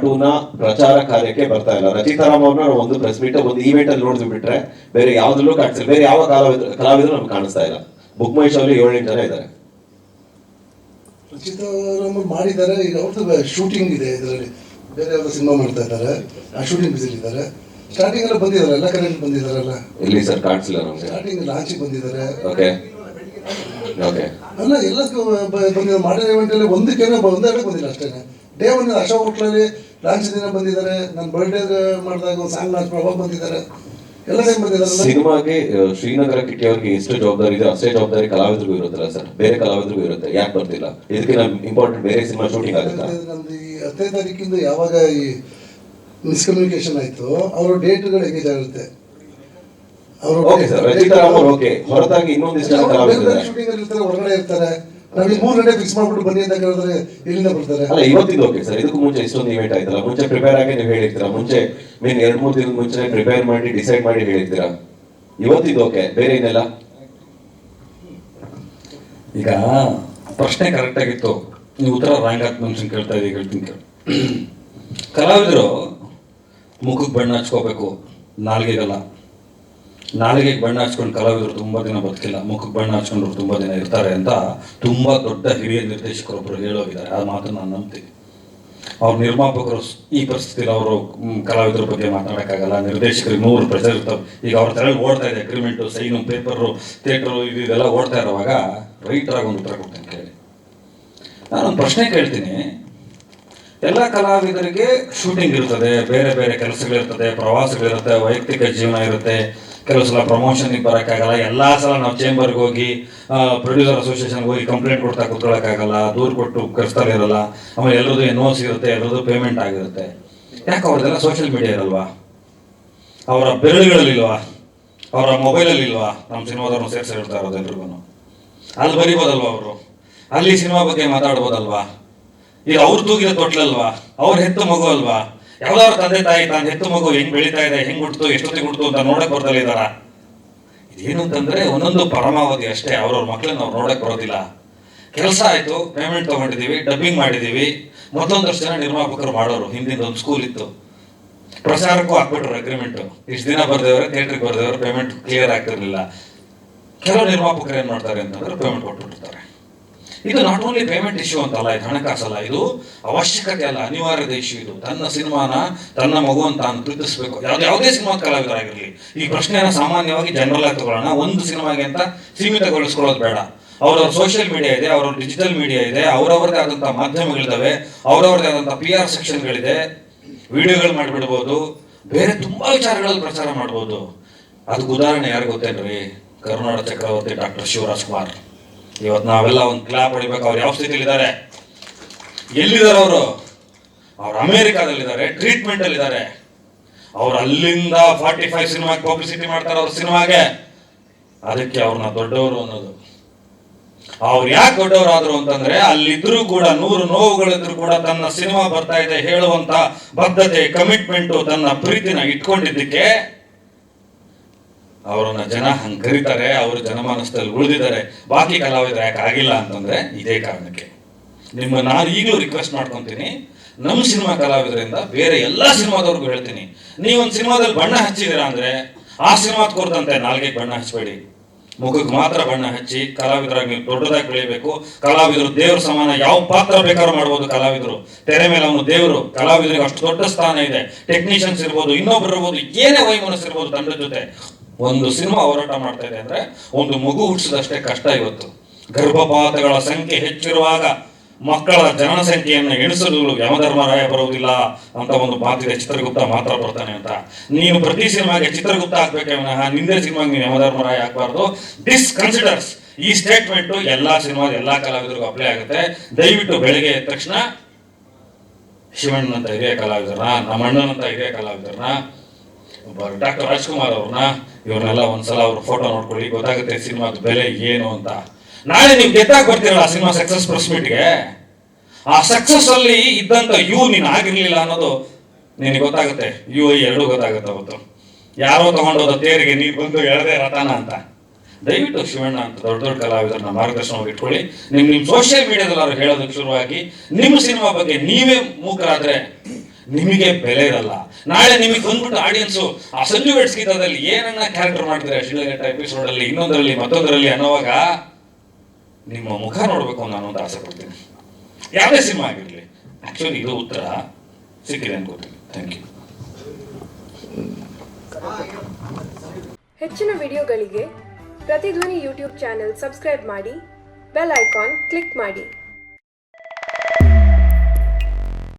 2 ಪ್ರಚಾರ ಕಾರ್ಯಕ್ಕೆ ಬರ್ತಾ ಇಲ್ಲ. ರಚಿತಾರಾಮ್ ಅವ್ರನ್ನ ಒಂದು ಪ್ರೆಸ್ ಮೀಟ್ ಒಂದು ಈವೆಂಟ್ ಅಲ್ಲಿ ನೋಡಿದ್ವಿ ಬಿಟ್ರೆ ಬೇರೆ ಯಾವ್ದಲ್ಲೂ ಕಾಣಿಸಿಲ್ಲ. ಬೇರೆ ಯಾವ ಕಲಾವಿದರು ನಮ್ಗೆ ಕಾಣಿಸ್ತಾ ಇಲ್ಲ. ಬುಕ್ ಮೈ ಶೋ ಅಲ್ಲಿ 7-8 ಜನ ಇದ್ದಾರೆ. ರಚಿತಾರಾಮ್ ಮಾಡಿದ್ದಾರೆ. ಈಗ ಅವ್ರದ್ದು ಶೂಟಿಂಗ್ ಇದೆ, ಇದರಲ್ಲಿ ಬೇರೆ ಯಾವ್ದು ಸಿನಿಮಾ ಮಾಡ್ತಾ ಇದ್ದಾರೆ, ಆ ಶೂಟಿಂಗ್ ಬಿಸಿ ಇದ್ದಾರೆ. ಸ್ಟಾರ್ಟಿಂಗ್ ಎಲ್ಲ ಬಂದಿದ್ದಾರೆ, ಎಲ್ಲ ಕರೆಂಟ್ ಬಂದಿದ್ದಾರಲ್ಲ. ಇಲ್ಲಿ ಸರ್ ಕಾಣಿಸಿಲ್ಲ ನಮ್ಗೆ. ಸ್ಟಾರ್ಟಿಂಗ್ ಲಾಂಚಿಗೆ ಬಂದಿದ್ದಾರೆ. ಓಕೆ ಓಕೆ ಅಲ್ಲ ಎಲ್ಲ ಬಂದಿದ್ದಾರೆ. ಮಾಡಿರೋ ಇವೆಂಟಲ್ಲಿ ಒಂದಕ್ಕೆ ಒಂದೆರಡು ಬಂದಿಲ್ಲ ಅಷ್ಟೇ. ಡೇ ಒಂದು ಅಶೋಕ್ ಹೋಟ್ಲಲ್ಲಿ ಲಾಂಚ್ ದಿನ ಬಂದಿದ್ದಾರೆ. ನನ್ನ ಬರ್ಡೇ ಮಾಡಿದಾಗ ಸಾಂಗ್ ಲಾಂಚ್ ಮಾಡುವಾಗ ಬಂದಿದ್ದಾರೆ. ಎಲ್ಲ ಟೈಮ್ ಬಂದಿದ್ದಾರೆ. ಸಿನಿಮಾಗೆ ಶ್ರೀನಗರ ಕಿಟ್ಟಿ ಅವ್ರಿಗೆ ಎಷ್ಟು ಜವಾಬ್ದಾರಿ ಇದೆ ಅಷ್ಟೇ ಜವಾಬ್ದಾರಿ ಕಲಾವಿದರಿಗೂ ಇರುತ್ತಲ್ಲ ಸರ್, ಬೇರೆ ಕಲಾವಿದರಿಗೂ ಇರುತ್ತೆ. ಯಾಕೆ ಬರ್ತಿಲ್ಲ? ಇದಕ್ಕೆ ಇಂಪಾರ್ಟೆಂಟ್ ಬೇರೆ ಸಿನಿಮಾ ಶೂಟಿಂಗ್ ಆಗುತ್ತೆ. ನಮ್ದು ಈ 10ನೇ ತಾರೀಕಿಂದ ಯಾವಾಗ ಈ ಮಿಸ್ಕಮ್ಯುನಿಕೇಶನ್ ಆಯ್ತು, ಅವರ ಡೇಟ್ಗಳು ಎಂಗೇಜ್ ಆಗುತ್ತೆ. ಅವರು ಹೊರತಾಗಿ ಇನ್ನೊಂದಿಷ್ಟು ಶೂಟಿಂಗ್ ಅಲ್ಲಿ ಇರ್ತಾರೆ, ಹೊರಗಡೆ ಇರ್ತಾರೆ. ನಾವು 3 ಗಂಟೆ ಫಿಕ್ಸ್ ಮಾಡ್ಬಿಟ್ಟು ಬನ್ನಿ ಅಂತ ಹೇಳಿದ್ರೆ ಎಲ್ಲಿಂದ ಬರ್ತಾರೆ? ಅಲ್ಲ ಇವತ್ತಿದ್ದು ಓಕೆ ಸರ್. ಇದಕ್ಕೂ ಮುಂಚೆ ಇಷ್ಟೊಂದು ಇವೆಂಟ್ ಆಯ್ತಲ್ಲ, ಮುಂಚೆ ಪ್ರಿಪೇರ್ ಆಗಿ ನೀವು ಹೇಳಿರ್ತೀರಾ. ಮುಂಚೆ 2-3 ದಿನದ ಮುಂಚೆ ಪ್ರಿಪೇರ್ ಮಾಡಿ ಡಿಸೈಡ್ ಮಾಡಿ ಹೇಳಿರ್ತೀರಾ. ಇವತ್ತಿದ್ದು ಓಕೆ, ಬೇರೆ ಏನೆಲ್ಲ? ಈಗ ಪ್ರಶ್ನೆ ಕರೆಕ್ಟ್ ಆಗಿತ್ತು, ನೀವು ಉತ್ತರ ರಾಂಗ್ ಆಗಿ ಮನುಷ್ಯನ್ ಕೇಳ್ತಾ ಇದ್ದೀವಿ. ಹೇಳ್ತೀನಿ ಕಲಾವಿದರು ಮುಖಕ್ಕೆ ಬಣ್ಣ ಹಚ್ಕೋಬೇಕು, ನಾಲ್ಗೆಗಲ್ಲ. ನಾಲಿಗೆಗೆ ಬಣ್ಣ ಹಚ್ಕೊಂಡು ಕಲಾವಿದರು ತುಂಬ ದಿನ ಬದುಕಿಲ್ಲ, ಮುಖಕ್ಕೆ ಬಣ್ಣ ಹಚ್ಕೊಂಡ್ರು ತುಂಬ ದಿನ ಇರ್ತಾರೆ ಅಂತ ತುಂಬ ದೊಡ್ಡ ಹಿರಿಯ ನಿರ್ದೇಶಕರೊಬ್ಬರು ಹೇಳೋಗಿದ್ದಾರೆ. ಆ ಮಾತನ್ನು ನಾನು ನಂಬ್ತೀನಿ. ಅವ್ರ ನಿರ್ಮಾಪಕರು ಈ ಪರಿಸ್ಥಿತಿಯಲ್ಲಿ ಅವರು ಕಲಾವಿದರ ಬಗ್ಗೆ ಮಾತಾಡೋಕ್ಕಾಗಲ್ಲ. ನಿರ್ದೇಶಕರಿಗೆ 100 ಪ್ರೆಷರ್ ಇರ್ತಾವೆ. ಈಗ ಅವ್ರ ತಲೆಯಲ್ಲಿ ಓಡ್ತಾ ಇದೆ ಅಗ್ರಿಮೆಂಟು, ಸೈನು, ಪೇಪರು, ಥಿಯೇಟ್ರು, ಇದೆಲ್ಲ ಓಡ್ತಾ ಇರೋವಾಗ ರೈಟರಾಗಿ ಒಂದು ಉತ್ತರ ಕೊಡ್ತೇನೆ ಕೇಳಿ. ನಾನೊಂದು ಪ್ರಶ್ನೆ ಕೇಳ್ತೀನಿ. ಎಲ್ಲ ಕಲಾವಿದರಿಗೆ ಶೂಟಿಂಗ್ ಇರ್ತದೆ, ಬೇರೆ ಬೇರೆ ಕೆಲಸಗಳಿರ್ತದೆ, ಪ್ರವಾಸಗಳಿರುತ್ತೆ, ವೈಯಕ್ತಿಕ ಜೀವನ ಇರುತ್ತೆ. ಕೆಲವು ಸಲ ಪ್ರಮೋಷನ್ಗೆ ಬರೋಕ್ಕಾಗಲ್ಲ. ಎಲ್ಲ ಸಲ ನಾವು ಚೇಂಬರ್ಗೆ ಹೋಗಿ ಪ್ರೊಡ್ಯೂಸರ್ ಅಸೋಸಿಯೇಷನ್ಗೆ ಹೋಗಿ ಕಂಪ್ಲೇಂಟ್ ಕೊಡ್ತಾ ಕೂತ್ಕೊಳ್ಳೋಕ್ಕಾಗಲ್ಲ, ದೂರು ಕೊಟ್ಟು ಕರೆಸ್ತಾರೆ ಇರಲ್ಲ. ಆಮೇಲೆ ಎಲ್ಲರದ್ದು NOC ಇರುತ್ತೆ, ಎಲ್ಲರದ್ದು ಪೇಮೆಂಟ್ ಆಗಿರುತ್ತೆ. ಯಾಕೆ ಅವ್ರದ್ದೆಲ್ಲ ಸೋಷಿಯಲ್ ಮೀಡಿಯಾ ಇರಲ್ವಾ? ಅವರ ಬೆರಳುಗಳಲ್ಲಿಲ್ವಾ? ಅವರ ಮೊಬೈಲಲ್ಲಿ ಇಲ್ವಾ? ನಮ್ಮ ಸಿನಿಮಾದವ್ರನ್ನ ಸೇರಿಸಿ ಹೇಳ್ತಾ ಇರೋದು ಎಲ್ರಿಗೂ. ಅಲ್ಲಿ ಬರಿಬೋದಲ್ವಾ ಅವರು? ಅಲ್ಲಿ ಸಿನಿಮಾ ಬಗ್ಗೆ ಮಾತಾಡ್ಬೋದಲ್ವಾ? ಈಗ ಅವ್ರು ತೂಗಿದ ತೊಟ್ಲಲ್ವಾ? ಅವ್ರ ಹೆತ್ತು ಮಗು ಅಲ್ವಾ? ಯಾವ್ದಾದ್ರು ತಂದೆ ತಾಯಿ ತಾನು ಹೆತ್ತು ಮಗು ಹೆಂಗ್ ಬೆಳೀತಾ ಇದೆ, ಹೆಂಗ್ ಹುಡ್ತು, ಎಷ್ಟೊತ್ತಿಗೆ ಹುಡ್ತು ಅಂತ ನೋಡಕ್ ಬರ್ದಲ್ಲ ಇದಾರ? ಇದೇನು ಅಂತಂದ್ರೆ ಒಂದೊಂದು ಪರಮಾವಧಿ ಅಷ್ಟೇ. ಅವ್ರವ್ರ ಮಕ್ಳನ್ನ ಅವ್ರು ನೋಡಕ್ ಬರೋದಿಲ್ಲ. ಕೆಲಸ ಆಯ್ತು, ಪೇಮೆಂಟ್ ತಗೊಂಡಿದೀವಿ, ಡಬ್ಬಿಂಗ್ ಮಾಡಿದೀವಿ. ಮೊದಲೊಂದಷ್ಟು ಜನ ನಿರ್ಮಾಪಕರು ಮಾಡೋರು. ಹಿಂದಿಂದ ಒಂದು ಸ್ಕೂಲ್ ಇತ್ತು, ಪ್ರಚಾರಕ್ಕೂ ಹಾಕ್ಬಿಟ್ರು ಅಗ್ರಿಮೆಂಟ್. ಇಷ್ಟು ದಿನ ಬರ್ದೇವ್ರೆ, ಥಿಯೇಟ್ರಿಗೆ ಬರ್ದೇವ್ರೆ, ಪೇಮೆಂಟ್ ಕ್ಲಿಯರ್ ಆಗ್ತಿರ್ಲಿಲ್ಲ. ಕೆಲವು ನಿರ್ಮಾಪಕರು ಏನ್ ಮಾಡ್ತಾರೆ ಅಂತಂದ್ರೆ ಪೇಮೆಂಟ್ ಕೊಟ್ಬಿಟ್ಟಿರ್ತಾರೆ. ಇದು ನಾಟ್ ಓನ್ಲಿ ಪೇಮೆಂಟ್ ಇಶ್ಯೂ ಅಂತಲ್ಲ, ಇದು ಹಣಕಾಸಲ್ಲ, ಇದು ಅವಶ್ಯಕತೆ ಅಲ್ಲ, ಅನಿವಾರ್ಯದ ಇಶ್ಯೂ. ಇದು ತನ್ನ ಸಿನಿಮಾನ, ತನ್ನ ಮಗುವನ್ನು ತಾನು ಪ್ರೀತಿಸಬೇಕು. ಯಾವುದೇ ಸಿನಿಮಾ ಕಲಾವಿದರಾಗಿರಲಿ ಈ ಪ್ರಶ್ನೆನ ಸಾಮಾನ್ಯವಾಗಿ ಜನರಲ್ ಆಗಿ ತಗೊಳ್ಳೋಣ. ಒಂದು ಸಿನಿಮಾಗೆ ಅಂತ ಸೀಮಿತಗೊಳಿಸ್ಕೊಳ್ಳೋದು ಬೇಡ. ಅವ್ರವ್ರ ಸೋಷಿಯಲ್ ಮೀಡಿಯಾ ಇದೆ, ಅವ್ರವ್ರ ಡಿಜಿಟಲ್ ಮೀಡಿಯಾ ಇದೆ, ಅವ್ರವ್ರದೇ ಆದಂತಹ ಮಾಧ್ಯಮಗಳಿದಾವೆ, ಅವ್ರವ್ರದೇ ಆದಂತಹ PR ಸೆಕ್ಷನ್ಗಳಿದೆ. ವಿಡಿಯೋಗಳು ಮಾಡಿಬಿಡ್ಬೋದು, ಬೇರೆ ತುಂಬಾ ವಿಚಾರಗಳಲ್ಲಿ ಪ್ರಚಾರ ಮಾಡ್ಬೋದು. ಅದಕ್ಕೆ ಉದಾಹರಣೆ ಯಾರು ಗೊತ್ತೇನ್ರಿ? ಕರುನಾಡ ಚಕ್ರವರ್ತಿ ಡಾಕ್ಟರ್ ಶಿವರಾಜ್ ಕುಮಾರ್. ಇವತ್ತು ನಾವೆಲ್ಲ ಒಂದು ಕ್ಲಾಪ್ ಹೊಡಿಬೇಕು. ಅವ್ರು ಯಾವ ಸ್ಥಿತಿಲಿದ್ದಾರೆ? ಎಲ್ಲಿದ್ದಾರೆ ಅವರು? ಅವ್ರು ಅಮೆರಿಕಾದಲ್ಲಿದ್ದಾರೆ, ಟ್ರೀಟ್ಮೆಂಟ್ ಅಲ್ಲಿದ್ದಾರೆ. ಅವ್ರು ಅಲ್ಲಿಂದ 45 ಸಿನಿಮಾಗೆ ಪಬ್ಲಿಸಿಟಿ ಮಾಡ್ತಾರೆ ಅವ್ರ ಸಿನಿಮಾಗೆ. ಅದಕ್ಕೆ ಅವ್ರನ್ನ ದೊಡ್ಡವರು ಅನ್ನೋದು. ಅವ್ರು ಯಾಕೆ ದೊಡ್ಡವರಾದ್ರು ಅಂತಂದ್ರೆ ಅಲ್ಲಿದ್ರು ಕೂಡ 100 ನೋವುಗಳಿದ್ರು ಕೂಡ ತನ್ನ ಸಿನಿಮಾ ಬರ್ತಾ ಇದೆ ಹೇಳುವಂತ ಬದ್ಧತೆ, ಕಮಿಟ್ಮೆಂಟು, ತನ್ನ ಪ್ರೀತಿನ ಇಟ್ಕೊಂಡಿದ್ದಕ್ಕೆ ಅವರನ್ನ ಜನ ಹಂಗೆ ಕರೀತಾರೆ. ಅವರು ಜನಮಾನಸದಲ್ಲಿ ಉಳಿದಿದ್ದಾರೆ. ಬಾಕಿ ಕಲಾವಿದರು ಯಾಕೆ ಆಗಿಲ್ಲ ಅಂತಂದ್ರೆ ಇದೇ ಕಾರಣಕ್ಕೆ. ನಾನು ಈಗಲೂ ರಿಕ್ವೆಸ್ಟ್ ಮಾಡ್ಕೊತೀನಿ, ನಮ್ಮ ಸಿನಿಮಾ ಕಲಾವಿದರಿಂದ ಬೇರೆ ಎಲ್ಲಾ ಸಿನಿಮಾದವ್ರಿಗೂ ಹೇಳ್ತೀನಿ, ನೀವೊಂದು ಸಿನಿಮಾದಲ್ಲಿ ಬಣ್ಣ ಹಚ್ಚಿದ್ದೀರಾ ಅಂದ್ರೆ ಆ ಸಿನಿಮಾದ ಕೊಡ್ತಂತೆ ನಾಲ್ಗೆಗೆ ಬಣ್ಣ ಹಚ್ಚಬೇಡಿ, ಮುಖಕ್ಕೆ ಮಾತ್ರ ಬಣ್ಣ ಹಚ್ಚಿ. ಕಲಾವಿದರಾಗಿ ನೀವು ದೊಡ್ಡದಾಗಿ ಬೆಳಿಬೇಕು. ಕಲಾವಿದರು ದೇವ್ರ ಸಮಾನ, ಯಾವ ಪಾತ್ರ ಬೇಕಾದ್ರೂ ಮಾಡ್ಬೋದು. ಕಲಾವಿದರು ತೆರೆ ಮೇಲೆ ಅವನು ದೇವರು. ಕಲಾವಿದರಿಗೆ ಅಷ್ಟು ದೊಡ್ಡ ಸ್ಥಾನ ಇದೆ. ಟೆಕ್ನಿಷಿಯನ್ಸ್ ಇರ್ಬೋದು, ಇನ್ನೊಬ್ರು ಇರ್ಬೋದು, ಏನೇ ವೈಮನಸ್ಸು ಇರ್ಬೋದು, ತಂಡದ ಜೊತೆ ಒಂದು ಸಿನಿಮಾ ಹೋರಾಟ ಮಾಡ್ತಾ ಇದೆ ಅಂದ್ರೆ ಒಂದು ಮಗು ಹುಟ್ಟಿಸಿದಷ್ಟೇ ಕಷ್ಟ. ಇವತ್ತು ಗರ್ಭಪಾತಗಳ ಸಂಖ್ಯೆ ಹೆಚ್ಚಿರುವಾಗ ಮಕ್ಕಳ ಜನನ ಸಂಖ್ಯೆಯನ್ನು ಎಣಿಸಲು ಯಮಧರ್ಮರಾಯ ಬರುವುದಿಲ್ಲ ಅಂತ ಒಂದು ಮಾತಿದೆ. ಚಿತ್ರಗುಪ್ತ ಮಾತ್ರ ಬರ್ತಾನೆ ಅಂತ. ನೀನು ಪ್ರತಿ ಸಿನಿಮಾಗೆ ಚಿತ್ರಗುಪ್ತ ಹಾಕ್ಬೇಕೆ ವಿನಃ ನಿಂದೇ ಸಿನಿಮಾಗೆ ನೀನು ಯಮಧರ್ಮರಾಯ ಹಾಕ್ಬಾರ್ದು. ದಿಸ್ ಕನ್ಸಿಡರ್ಸ್, ಈ ಸ್ಟೇಟ್ಮೆಂಟ್ ಎಲ್ಲಾ ಸಿನಿಮಾದ ಎಲ್ಲಾ ಕಲಾವಿದರಿಗೂ ಅಪ್ಲೈ ಆಗುತ್ತೆ. ದಯವಿಟ್ಟು ಬೆಳಗ್ಗೆ ಎದ್ದ ತಕ್ಷಣ ಶಿವಣ್ಣನಂತ ಹಿರಿಯ ಕಲಾವಿದರನ್ನ, ನಮ್ಮ ಅಣ್ಣನಂತ ಹಿರಿಯ ಕಲಾವಿದರನ್ನ, ಡಾಕ್ಟರ್ ರಾಜ್ಕುಮಾರ್ ಅವ್ರನ್ನ, ಇವ್ರನ್ನೆಲ್ಲ ಒಂದ್ಸಲ ಅವ್ರ ಫೋಟೋ ನೋಡ್ಕೊಳ್ಳಿ, ಗೊತ್ತಾಗುತ್ತೆ ಸಿನಿಮಾದ ಬೆಲೆ ಏನು ಅಂತ. ನಾಳೆ ನೀವು ಗೆದ್ದಾಗ ಬರ್ತೀರಲ್ಲ ಸಿನಿಮಾ ಸಕ್ಸಸ್ ಪ್ರೆಸ್ ಮೀಟ್ಗೆ, ಆ ಸಕ್ಸಸ್ ಅಲ್ಲಿ ಇದ್ದಂತ ನೀನು ಆಗಿರ್ಲಿಲ್ಲ ಅನ್ನೋದು ನಿನಗೆ ಗೊತ್ತಾಗುತ್ತೆ. UI ಎರಡೂ ಗೊತ್ತಾಗುತ್ತೆ. ಅವತ್ತು ಯಾರೋ ತಗೊಂಡೋದ ತೇರಿಗೆ ನೀರು ಬಂದು ಎಳದೆ ರಥನ ಅಂತ. ದಯವಿಟ್ಟು ಶಿವಣ್ಣ ಅಂತ ದೊಡ್ಡ ದೊಡ್ಡ ಕಲಾವಿದರನ್ನ ಮಾರ್ಗದರ್ಶನವಾಗಿ ಇಟ್ಕೊಳ್ಳಿ. ನಿಮ್ ಸೋಷಿಯಲ್ ಮೀಡಿಯಾದಲ್ಲಿ ಅವ್ರು ಹೇಳೋದಕ್ಕೆ ಶುರುವಾಗಿ ನಿಮ್ಮ ಸಿನಿಮಾ ಬಗ್ಗೆ ನೀವೇ ಮೂಕರಾದ್ರೆ ನಿಮಗೆ ಬೆಲೆ ಇರಲ್ಲ. ನಾಳೆ ನಿಮಗೆ ಬಂದ್ಬಿಟ್ಟು ಆಡಿಯನ್ಸು ಆ ಸಂಜು ವೆಟ್ಸ್ ಗೀತದಲ್ಲಿ ಏನನ್ನ ಕ್ಯಾರೆಕ್ಟರ್ ಮಾಡ್ತಾರೆ ಶಿಲಘಟ್ಟ ಎಪಿಸೋಡಲ್ಲಿ, ಇನ್ನೊಂದರಲ್ಲಿ, ಮತ್ತೊಂದರಲ್ಲಿ ಅನ್ನೋವಾಗ ನಿಮ್ಮ ಮುಖ ನೋಡಬೇಕು ನಾನು ಅಂತ ಆಸೆ ಪಡ್ತೀನಿ. ಯಾವುದೇ ಸಿನಿಮಾ ಆಗಿರಲಿ. ಆ್ಯಕ್ಚುಲಿ ಇದು ಉತ್ತರ ಸಿಕ್ಕಿದೆ ಅನ್ಕೋತೀನಿ. Thank you. ಹೆಚ್ಚಿನ ವಿಡಿಯೋಗಳಿಗೆ ಪ್ರತಿಧ್ವನಿ ಯೂಟ್ಯೂಬ್ ಚಾನೆಲ್ ಸಬ್ಸ್ಕ್ರೈಬ್ ಮಾಡಿ, ಬೆಲ್ ಐಕಾನ್ ಕ್ಲಿಕ್ ಮಾಡಿ.